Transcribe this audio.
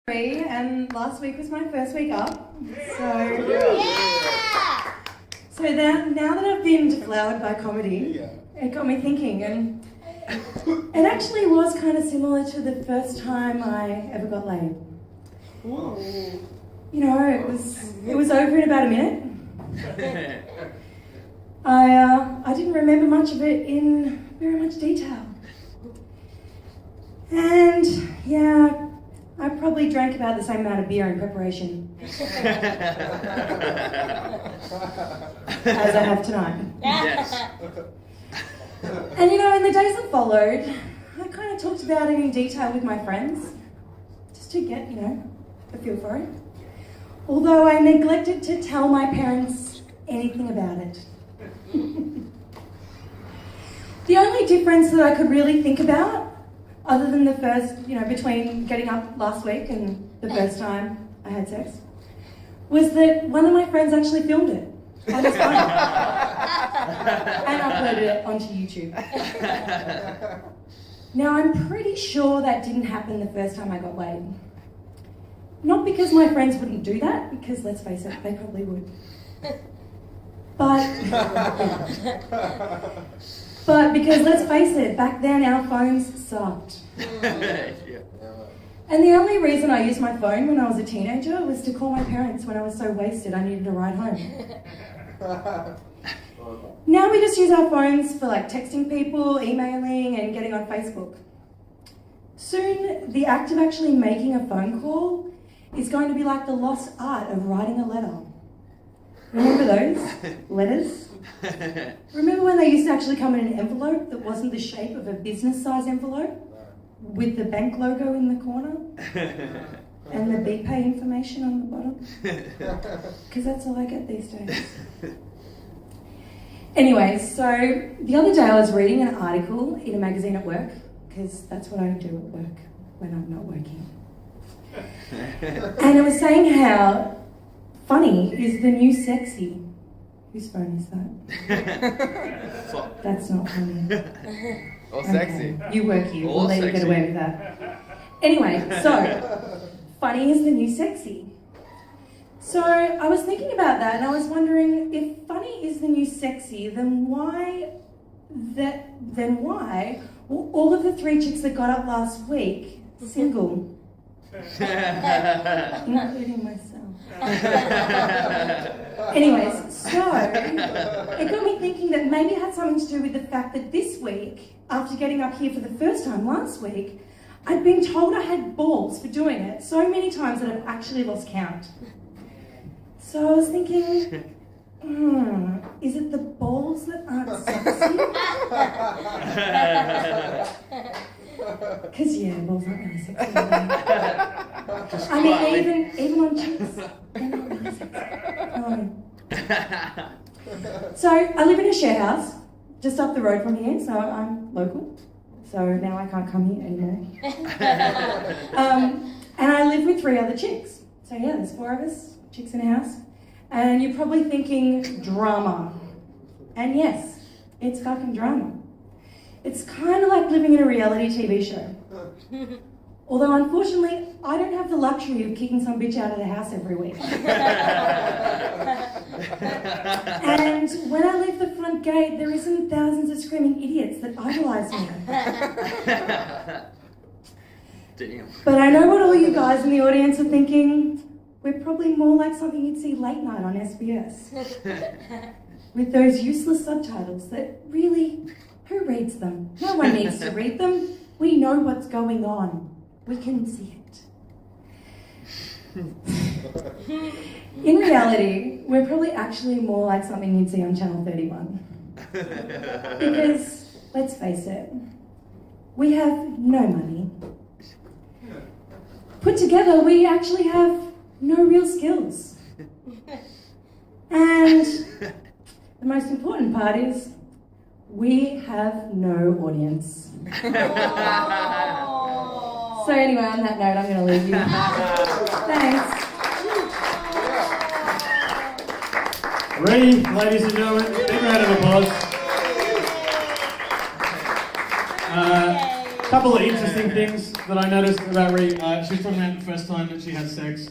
And last week was my first week up. So now that I've been deflowered by comedy, it got me thinking, and it actually was kind of similar to the first time I ever got laid. You know, it was over in about a minute. I didn't remember much of it in very much detail. And yeah, I probably drank about the same amount of beer in preparation as I have tonight. Yes. And you know, in the days that followed, I kind of talked about it in detail with my friends, just to get, you know, a feel for it. Although I neglected to tell my parents anything about it. The only difference that I could really think about, other than the first, you know, between getting up last week and the first time I had sex, was that one of my friends actually filmed it on his phone and uploaded it onto YouTube. Now, I'm pretty sure that didn't happen the first time I got laid. Not because my friends wouldn't do that, because let's face it, they probably would. But because, let's face it, back then our phones sucked. And the only reason I used my phone when I was a teenager was to call my parents when I was so wasted I needed a ride home. Now we just use our phones for like texting people, emailing, and getting on Facebook. Soon, the act of actually making a phone call is going to be like the lost art of writing a letter. Remember those letters? Remember when they used to actually come in an envelope that wasn't the shape of a business-size envelope with the bank logo in the corner and the BPay information on the bottom? Because that's all I get these days. Anyway, so the other day I was reading an article in a magazine at work, because that's what I do at work when I'm not working. And it was saying how funny is the new sexy. Whose phone is that? That's not funny. Or sexy. You work here. We'll Or let you get sexy. away with that. Anyway, so funny is the new sexy. So I was thinking about that, and I was wondering, if funny is the new sexy, then why were all of the 3 chicks that got up last week single? Including myself. Anyways, so it got me thinking that maybe it had something to do with the fact that this week, after getting up here for the first time last week, I'd been told I had balls for doing it so many times that I've actually lost count. So I was thinking, is it the balls that aren't sexy? Because yeah, balls aren't really sexy. I mean, even on chicks, they're not really sexy. So I live in a share house just up the road from here, so I'm local. So now I can't come here anymore. And I live with 3 other chicks. So yeah, there's 4 of us, chicks in a house. And you're probably thinking drama. And yes, it's fucking drama. It's kind of like living in a reality TV show. Although, unfortunately, I don't have the luxury of kicking some bitch out of the house every week. And when I leave the front gate, there isn't thousands of screaming idiots that idolise me. Damn. But I know what all you guys in the audience are thinking. We're probably more like something you'd see late night on SBS. With those useless subtitles that really, who reads them? No one needs to read them. We know what's going on. We can see it. In reality, we're probably actually more like something you'd see on Channel 31. Because, let's face it, we have no money. Put together, we actually have no real skills. And the most important part is, we have no audience. So anyway, on that note, I'm going to leave you. Thanks. Ready, ladies and gentlemen? Big round of applause. couple of interesting things that I noticed about Ree. She was talking about the first time that she had sex.